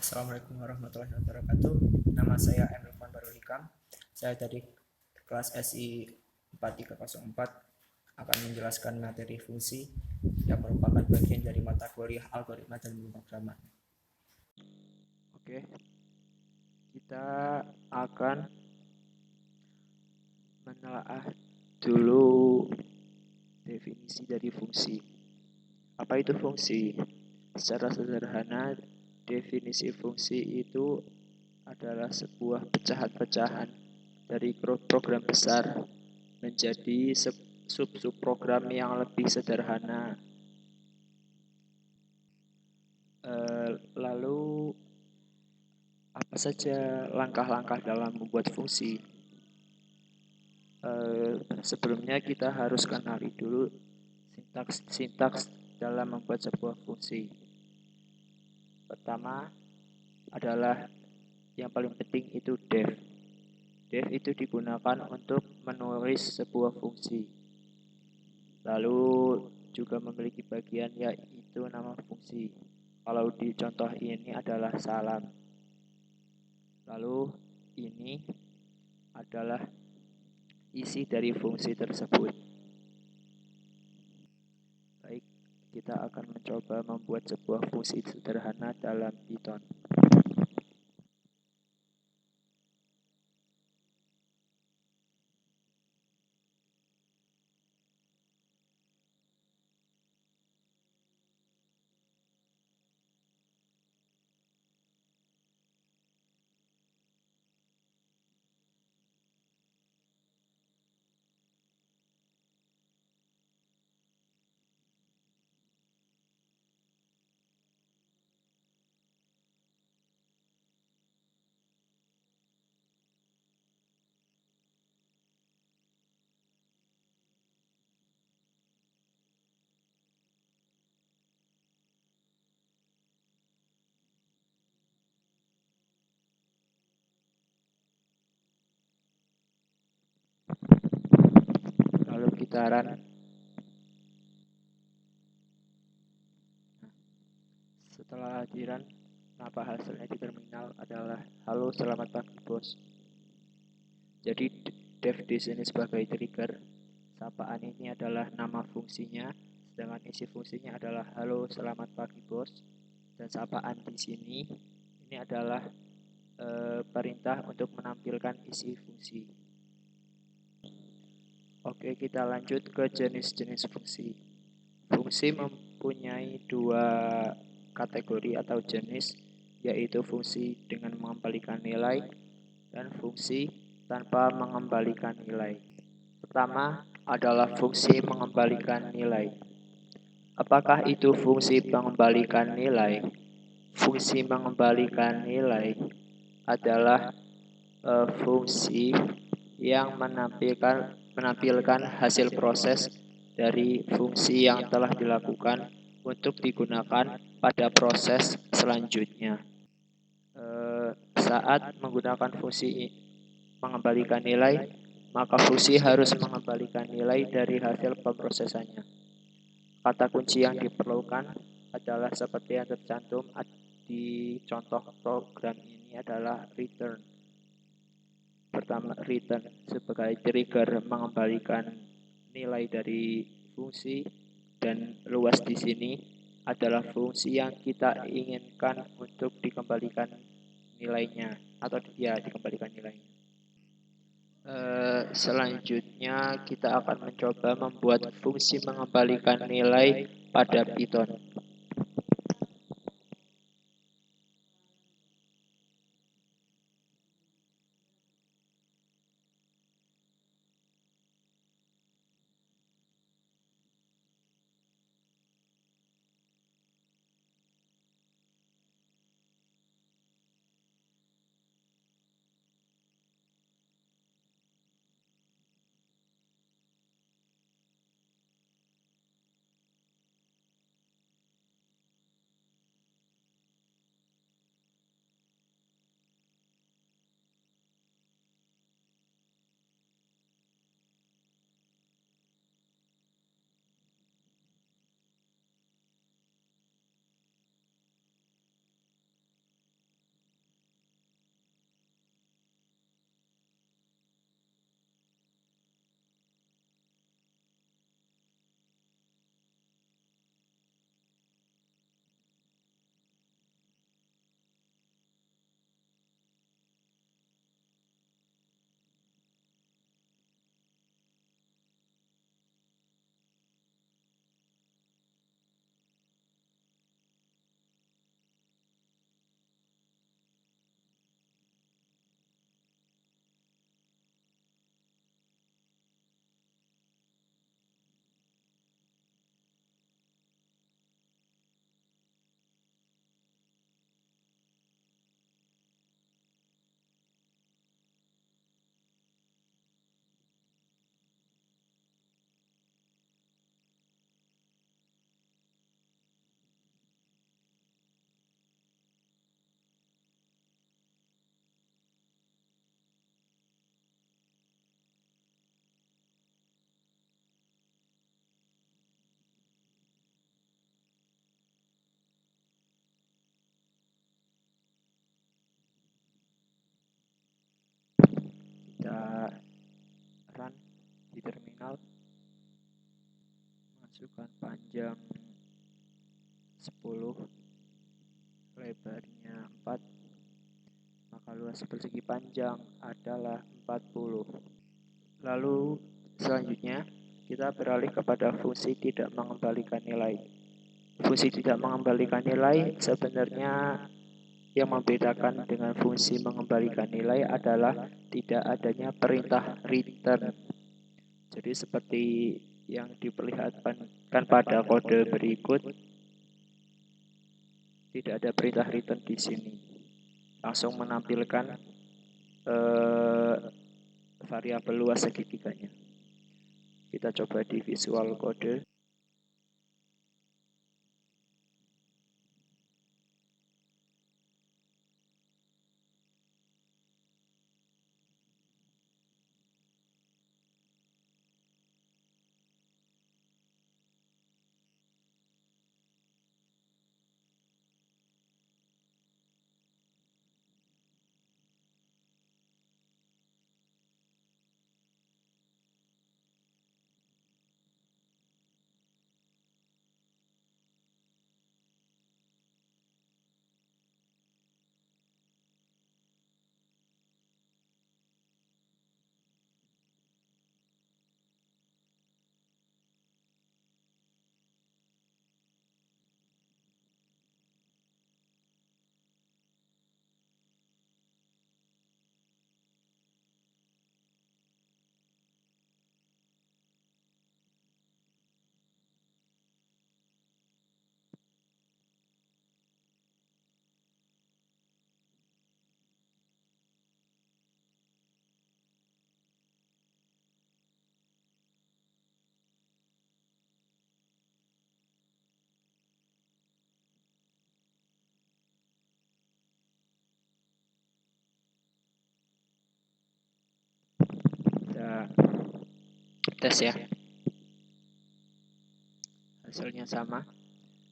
Assalamualaikum warahmatullahi wabarakatuh. Nama saya Emrufan Barul Hikam. Saya dari kelas SI 4304 akan menjelaskan materi fungsi yang merupakan bagian dari mata kuliah algoritma dan pemrograman. Oke, kita akan menelaah dulu definisi dari fungsi. Apa itu fungsi? Secara sederhana, definisi fungsi itu adalah sebuah pecahan-pecahan dari program besar menjadi sub-sub program yang lebih sederhana. Lalu, apa saja langkah-langkah dalam membuat fungsi? Sebelumnya kita harus kenali dulu sintaks dalam membuat sebuah fungsi. Pertama adalah yang paling penting itu def. Def itu digunakan untuk menulis sebuah fungsi. Lalu juga memiliki bagian yaitu nama fungsi. Kalau di contoh ini adalah salam. Lalu ini adalah isi dari fungsi tersebut. Baik, kita akan mencoba membuat sebuah fungsi sederhana dalam Python. Lalu kita run. Setelah di run, apa hasilnya di terminal adalah halo selamat pagi bos. Jadi def di sini sebagai trigger, sapaan ini adalah nama fungsinya, sedangkan isi fungsinya adalah halo selamat pagi bos. Dan sapaan di sini ini adalah perintah untuk menampilkan isi fungsi. Oke, kita lanjut ke jenis-jenis fungsi. Fungsi mempunyai dua kategori atau jenis, yaitu fungsi dengan mengembalikan nilai dan fungsi tanpa mengembalikan nilai. Pertama adalah fungsi mengembalikan nilai. Apakah itu fungsi mengembalikan nilai? Fungsi mengembalikan nilai adalah fungsi yang menampilkan hasil proses dari fungsi yang telah dilakukan untuk digunakan pada proses selanjutnya. Saat menggunakan fungsi mengembalikan nilai, maka fungsi harus mengembalikan nilai dari hasil pemrosesannya. Kata kunci yang diperlukan adalah seperti yang tercantum di contoh program ini adalah return. Pertama, return sebagai trigger mengembalikan nilai dari fungsi, dan luas di sini adalah fungsi yang kita inginkan untuk dikembalikan nilainya atau dikembalikan nilainya. Selanjutnya kita akan mencoba membuat fungsi mengembalikan nilai pada Python. diagonal, masukkan panjang 10, lebarnya 4, maka luas persegi panjang adalah 40. Lalu selanjutnya kita beralih kepada fungsi tidak mengembalikan nilai. Fungsi tidak mengembalikan nilai sebenarnya yang membedakan dengan fungsi mengembalikan nilai adalah tidak adanya perintah return. Jadi seperti yang diperlihatkan pada kode berikut, tidak ada perintah return di sini. Langsung menampilkan variabel luas segitiganya. Kita coba di visual kode. Kita tes ya. Hasilnya sama.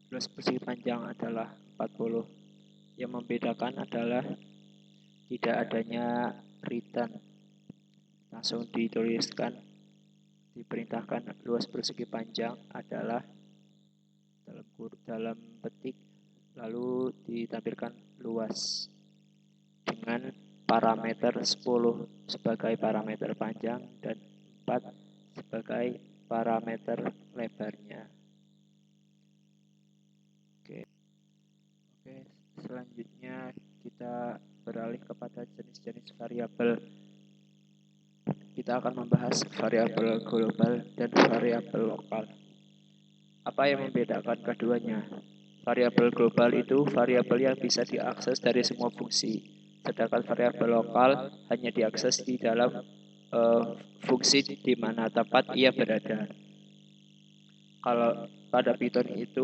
Luas persegi panjang adalah 40. Yang membedakan adalah tidak adanya return. Langsung dituliskan, diperintahkan luas persegi panjang adalah dalam petik, lalu ditampilkan luas dengan parameter 10 sebagai parameter panjang dan 4 sebagai parameter lebarnya. Oke, selanjutnya kita beralih kepada jenis-jenis variabel. Kita akan membahas variabel global dan variabel lokal. Apa yang membedakan keduanya? Variabel global itu variabel yang bisa diakses dari semua fungsi, sedangkan variabel lokal hanya diakses di dalam fungsi di mana tempat ia berada. Kalau pada Python itu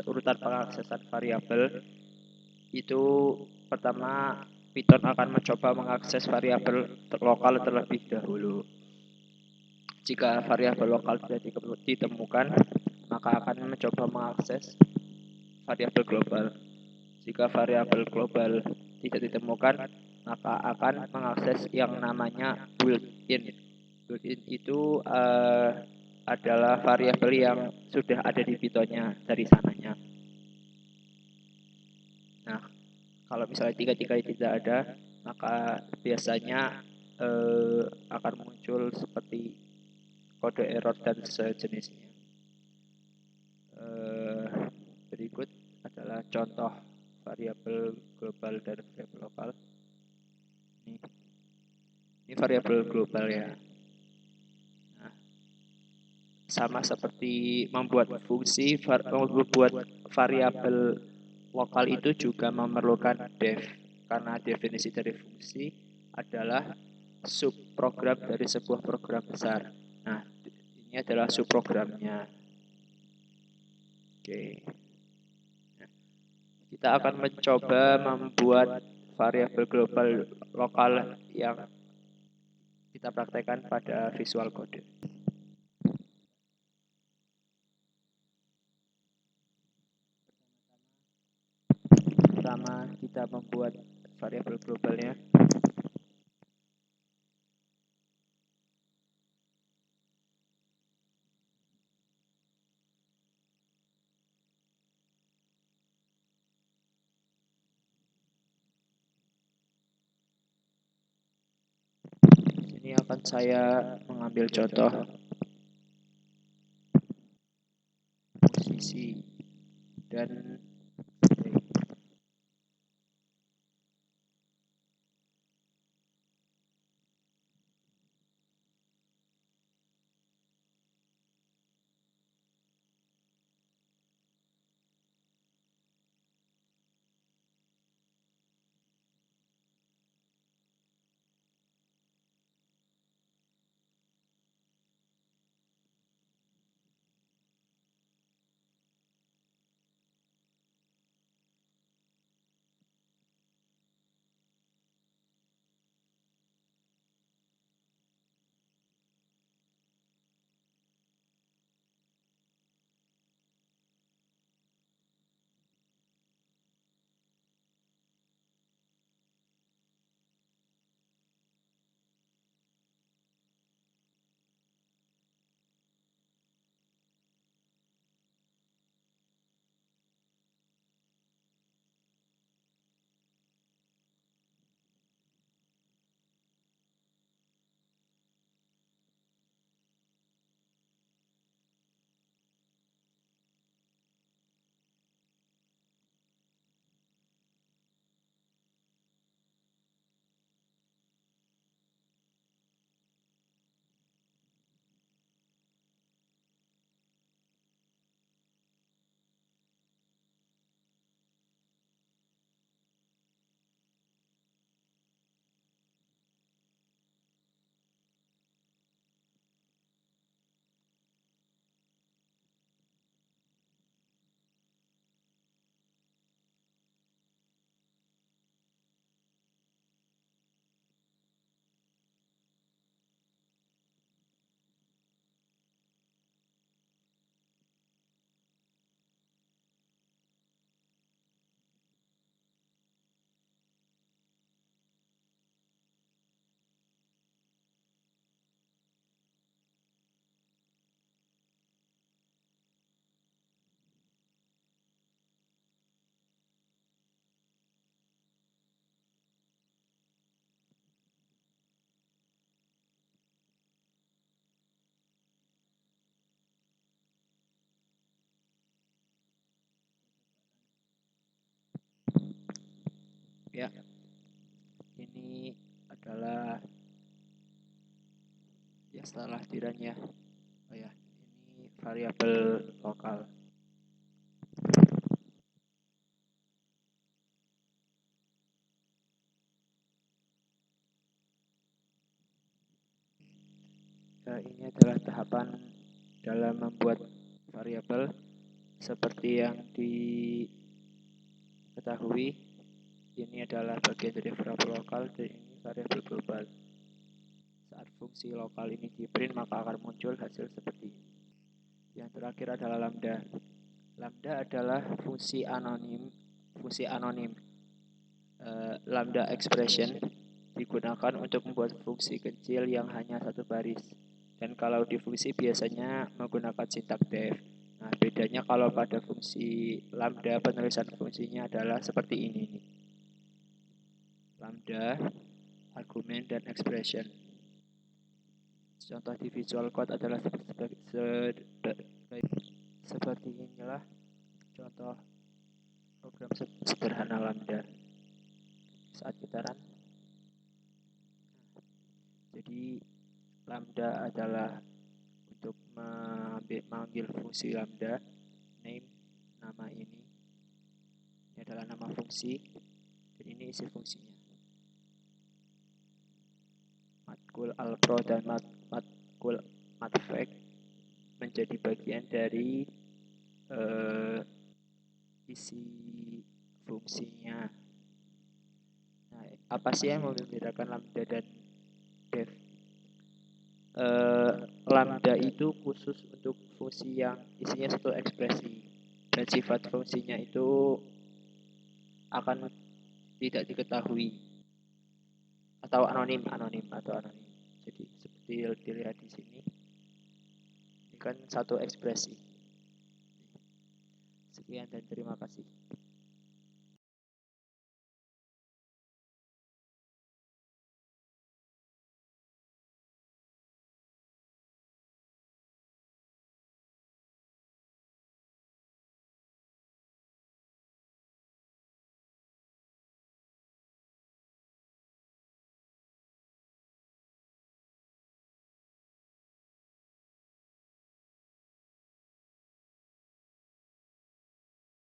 urutan pengaksesan variabel itu pertama Python akan mencoba mengakses variabel lokal terlebih dahulu. Jika variabel lokal tidak ditemukan, maka akan mencoba mengakses variabel global. Jika variabel global tidak ditemukan, maka akan mengakses yang namanya built-in. Built-in itu adalah variabel yang sudah ada di Python-nya dari sananya. Nah, kalau misalnya tiga-tiga tidak ada, maka biasanya akan muncul seperti kode error dan sejenisnya. Berikut adalah contoh variabel global dan variabel lokal. Ini variabel global ya. Nah, sama seperti membuat fungsi, membuat variabel lokal itu juga memerlukan def, karena definisi dari fungsi adalah subprogram dari sebuah program besar. Nah, ini adalah subprogramnya. Oke. Kita akan mencoba membuat variabel global lokal yang kita praktekkan pada visual code. Pertama, kita membuat variabel globalnya. Ini akan saya mengambil contoh musisi dan ya, ini adalah ya setelah tiranya. Oh ya, ini variabel lokal. Ini adalah tahapan dalam membuat variabel seperti yang diketahui. Ini adalah bagian dari variabel lokal dan ini variabel global. Saat fungsi lokal ini di-print maka akan muncul hasil seperti ini. Yang terakhir adalah lambda. Lambda adalah fungsi anonim. Lambda expression digunakan untuk membuat fungsi kecil yang hanya satu baris. Dan kalau di fungsi biasanya menggunakan sintak def. Nah, bedanya kalau pada fungsi lambda penulisan fungsinya adalah seperti ini nih. Lambda, argumen, dan expression. Contoh di Visual Code adalah seperti inilah contoh program sederhana lambda saat kita run. Jadi lambda adalah untuk memanggil fungsi lambda, name, nama ini adalah nama fungsi, dan ini isi fungsinya. Matkul alpro dan matkul matfak menjadi bagian dari isi fungsinya. Nah, apa sih yang membedakan lambda dan def? Lambda itu khusus untuk fungsi yang isinya satu ekspresi dan sifat fungsinya itu akan tidak diketahui atau anonim. Jadi seperti dilihat di sini, ini kan satu ekspresi. Sekian dan terima kasih.